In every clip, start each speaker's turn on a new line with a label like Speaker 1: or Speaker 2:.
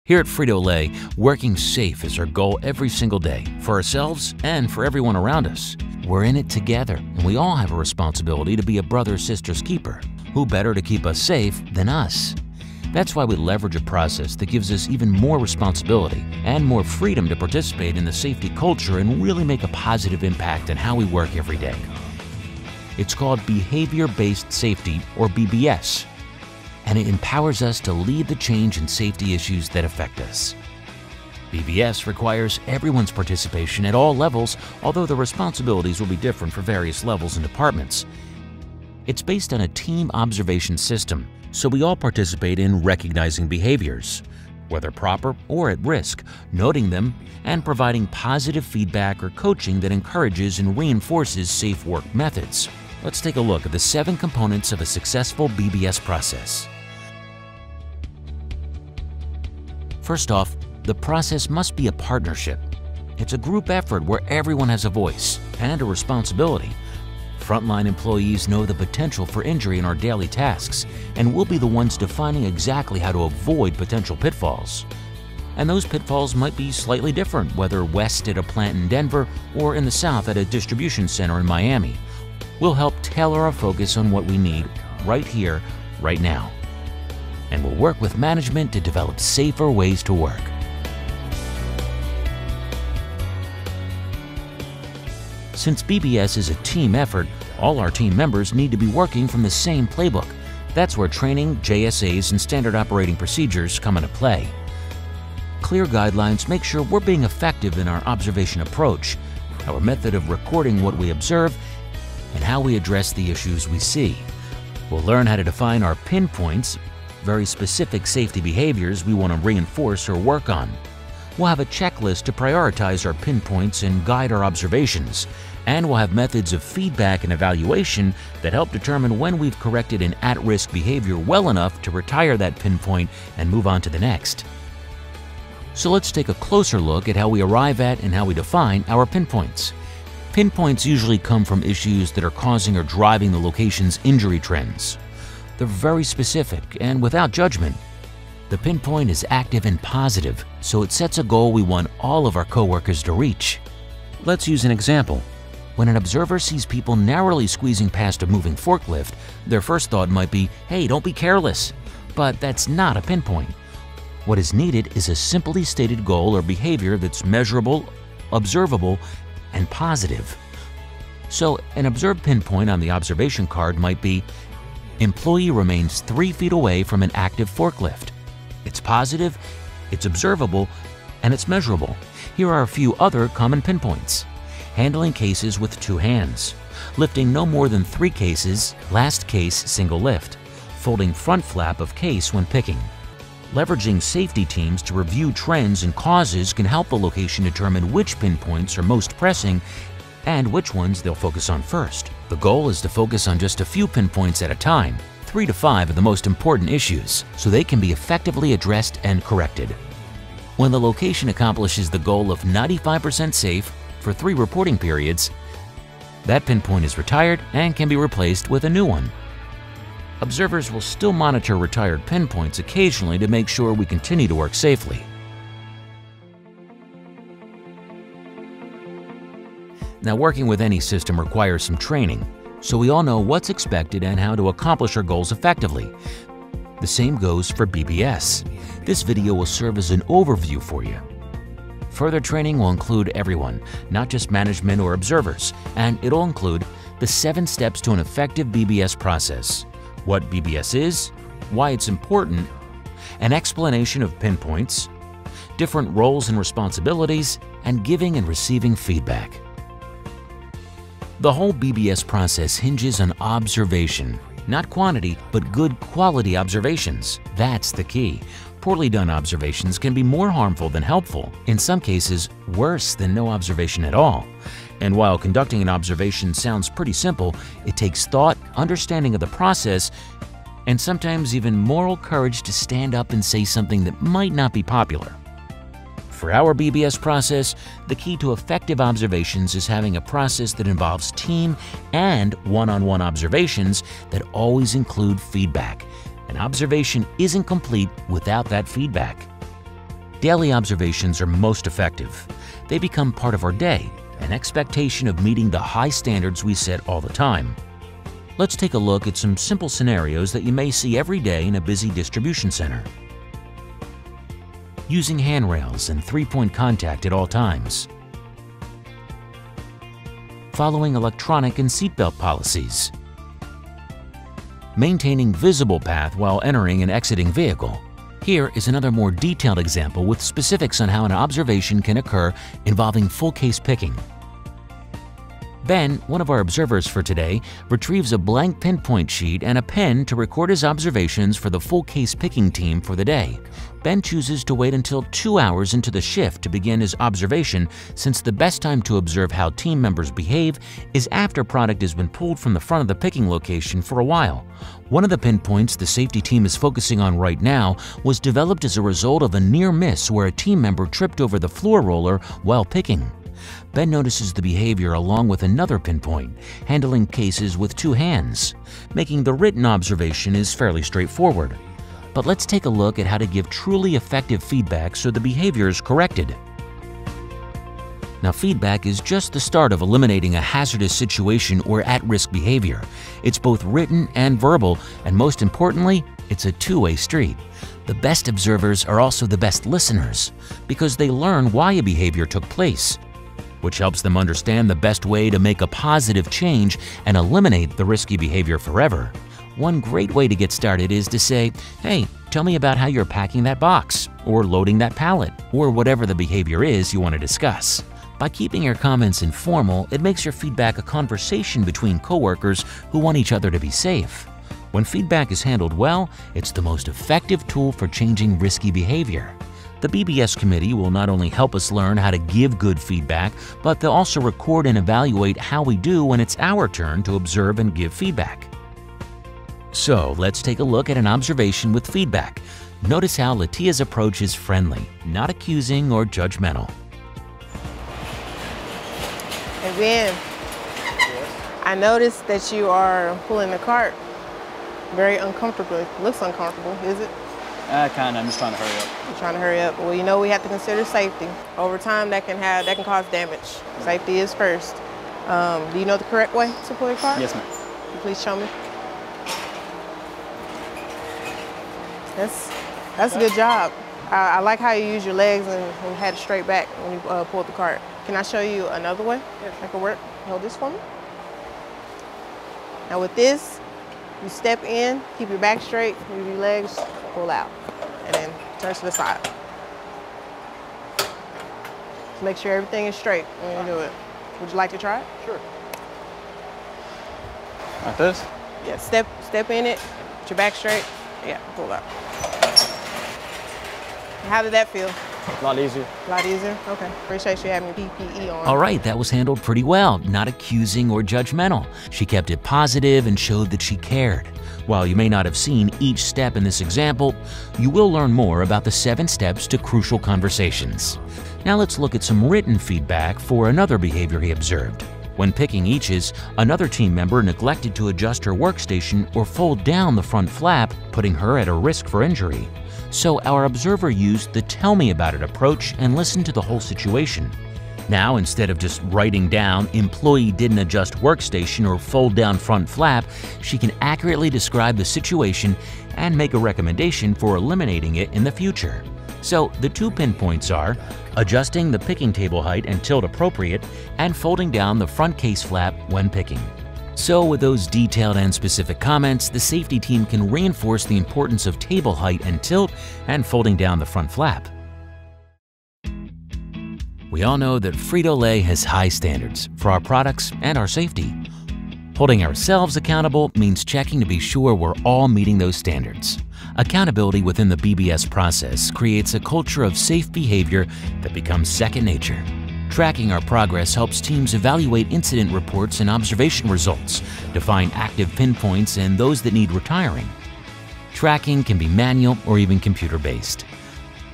Speaker 1: Here at Frito-Lay, working safe is our goal every single day, for ourselves and for everyone around us. We're in it together, and we all have a responsibility to be a brother-sister's keeper. Who better to keep us safe than us? That's why we leverage a process that gives us even more responsibility and more freedom to participate in the safety culture and really make a positive impact on how we work every day. It's called Behavior-Based Safety, or BBS, and it empowers us to lead the change in safety issues that affect us. BBS requires everyone's participation at all levels, although the responsibilities will be different for various levels and departments. It's based on a team observation system, so we all participate in recognizing behaviors, whether proper or at risk, noting them, and providing positive feedback or coaching that encourages and reinforces safe work methods. Let's take a look at the 7 components of a successful BBS process. First off, the process must be a partnership. It's a group effort where everyone has a voice and a responsibility. Frontline employees know the potential for injury in our daily tasks, and we'll be the ones defining exactly how to avoid potential pitfalls. And those pitfalls might be slightly different, whether west at a plant in Denver or in the south at a distribution center in Miami. We'll help tailor our focus on what we need right here, right now. And we'll work with management to develop safer ways to work. Since BBS is a team effort, all our team members need to be working from the same playbook. That's where training, JSAs, and standard operating procedures come into play. Clear guidelines make sure we're being effective in our observation approach, our method of recording what we observe, and how we address the issues we see. We'll learn how to define our pinpoints, very specific safety behaviors we want to reinforce or work on. We'll have a checklist to prioritize our pinpoints and guide our observations, and we'll have methods of feedback and evaluation that help determine when we've corrected an at-risk behavior well enough to retire that pinpoint and move on to the next. So let's take a closer look at how we arrive at and how we define our pinpoints. Pinpoints usually come from issues that are causing or driving the location's injury trends. They're very specific and without judgment. The pinpoint is active and positive, so it sets a goal we want all of our coworkers to reach. Let's use an example. When an observer sees people narrowly squeezing past a moving forklift, their first thought might be, "Hey, don't be careless." But that's not a pinpoint. What is needed is a simply stated goal or behavior that's measurable, observable, and positive. So an observed pinpoint on the observation card might be, employee remains 3 feet away from an active forklift. It's positive, it's observable, and it's measurable. Here are a few other common pinpoints. Handling cases with 2 hands. Lifting no more than 3 cases, last case single lift. Folding front flap of case when picking. Leveraging safety teams to review trends and causes can help the location determine which pinpoints are most pressing and which ones they'll focus on first. The goal is to focus on just a few pinpoints at a time, 3 to 5 of the most important issues, so they can be effectively addressed and corrected. When the location accomplishes the goal of 95% safe for 3 reporting periods, that pinpoint is retired and can be replaced with a new one. Observers will still monitor retired pinpoints occasionally to make sure we continue to work safely. Now, working with any system requires some training, so we all know what's expected and how to accomplish our goals effectively. The same goes for BBS. This video will serve as an overview for you. Further training will include everyone, not just management or observers, and it'll include the 7 steps to an effective BBS process, what BBS is, why it's important, an explanation of pinpoints, different roles and responsibilities, and giving and receiving feedback. The whole BBS process hinges on observation, not quantity, but good quality observations. That's the key. Poorly done observations can be more harmful than helpful, in some cases worse than no observation at all. And while conducting an observation sounds pretty simple, it takes thought, understanding of the process, and sometimes even moral courage to stand up and say something that might not be popular. For our BBS process, the key to effective observations is having a process that involves team and one-on-one observations that always include feedback. An observation isn't complete without that feedback. Daily observations are most effective. They become part of our day, an expectation of meeting the high standards we set all the time. Let's take a look at some simple scenarios that you may see every day in a busy distribution center. Using handrails and three-point contact at all times. Following electronic and seatbelt policies. Maintaining visible path while entering and exiting vehicle. Here is another more detailed example with specifics on how an observation can occur involving full case picking. Ben, one of our observers for today, retrieves a blank pinpoint sheet and a pen to record his observations for the full case picking team for the day. Ben chooses to wait until 2 hours into the shift to begin his observation, since the best time to observe how team members behave is after product has been pulled from the front of the picking location for a while. One of the pinpoints the safety team is focusing on right now was developed as a result of a near miss where a team member tripped over the floor roller while picking. Ben notices the behavior along with another pinpoint, handling cases with 2 hands, making the written observation is fairly straightforward. But let's take a look at how to give truly effective feedback so the behavior is corrected. Now, feedback is just the start of eliminating a hazardous situation or at-risk behavior. It's both written and verbal, and most importantly, it's a two-way street. The best observers are also the best listeners because they learn why a behavior took place, which helps them understand the best way to make a positive change and eliminate the risky behavior forever. One great way to get started is to say, "Hey, tell me about how you're packing that box," or loading that pallet, or whatever the behavior is you want to discuss. By keeping your comments informal, it makes your feedback a conversation between coworkers who want each other to be safe. When feedback is handled well, it's the most effective tool for changing risky behavior. The BBS committee will not only help us learn how to give good feedback, but they'll also record and evaluate how we do when it's our turn to observe and give feedback. So let's take a look at an observation with feedback. Notice how Latia's approach is friendly, not accusing or judgmental.
Speaker 2: Hey Ben, I noticed that you are pulling the cart very uncomfortably. It looks uncomfortable, is it?
Speaker 3: Kinda. I'm just trying to hurry up.
Speaker 2: You're trying to hurry up. Well, you know we have to consider safety. Over time, that can cause damage. Safety is first. Do you know the correct way to pull your cart?
Speaker 3: Yes, ma'am.
Speaker 2: Can you please show me? That's a good job. I like how you use your legs and had it straight back when you pulled the cart. Can I show you another way that could work? Hold this for me. Now with this, you step in, keep your back straight, move your legs, pull out, and then turn to the side. Just make sure everything is straight when you do it. Would you like to try it?
Speaker 3: Sure. Like this?
Speaker 2: Yeah, step in it, put your back straight, yeah, pull out. How did that feel?
Speaker 3: A lot easier.
Speaker 2: A lot easier? Okay. Appreciate you having your PPE on.
Speaker 1: All right, that was handled pretty well, not accusing or judgmental. She kept it positive and showed that she cared. While you may not have seen each step in this example, you will learn more about the 7 steps to crucial conversations. Now let's look at some written feedback for another behavior he observed. When picking eaches, another team member neglected to adjust her workstation or fold down the front flap, putting her at a risk for injury. So our observer used the "tell me about it" approach and listened to the whole situation. Now, instead of just writing down "employee didn't adjust workstation or fold down front flap," she can accurately describe the situation and make a recommendation for eliminating it in the future. So the 2 pinpoints are adjusting the picking table height and tilt appropriate, and folding down the front case flap when picking. So with those detailed and specific comments, the safety team can reinforce the importance of table height and tilt and folding down the front flap. We all know that Frito-Lay has high standards for our products and our safety. Holding ourselves accountable means checking to be sure we're all meeting those standards. Accountability within the BBS process creates a culture of safe behavior that becomes second nature. Tracking our progress helps teams evaluate incident reports and observation results, define active pinpoints and those that need retiring. Tracking can be manual or even computer-based.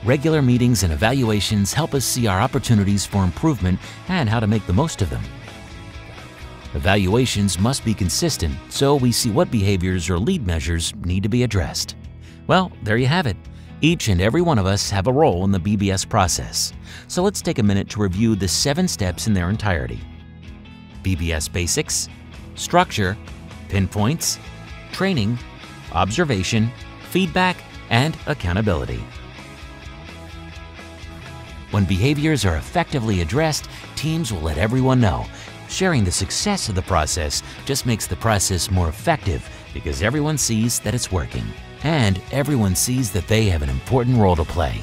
Speaker 1: Regular meetings and evaluations help us see our opportunities for improvement and how to make the most of them. Evaluations must be consistent so we see what behaviors or lead measures need to be addressed. Well, there you have it. Each and every one of us have a role in the BBS process, so let's take a minute to review the 7 steps in their entirety. BBS Basics, Structure, Pinpoints, Training, Observation, Feedback, and Accountability. When behaviors are effectively addressed, teams will let everyone know. Sharing the success of the process just makes the process more effective because everyone sees that it's working. And everyone sees that they have an important role to play.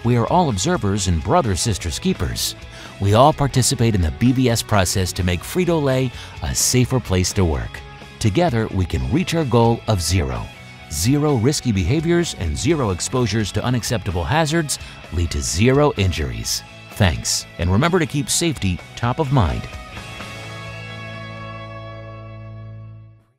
Speaker 1: We are all observers and brother-sisters keepers. We all participate in the BBS process to make Frito-Lay a safer place to work. Together, we can reach our goal of 0. 0 risky behaviors and 0 exposures to unacceptable hazards lead to 0 injuries. Thanks, and remember to keep safety top of mind.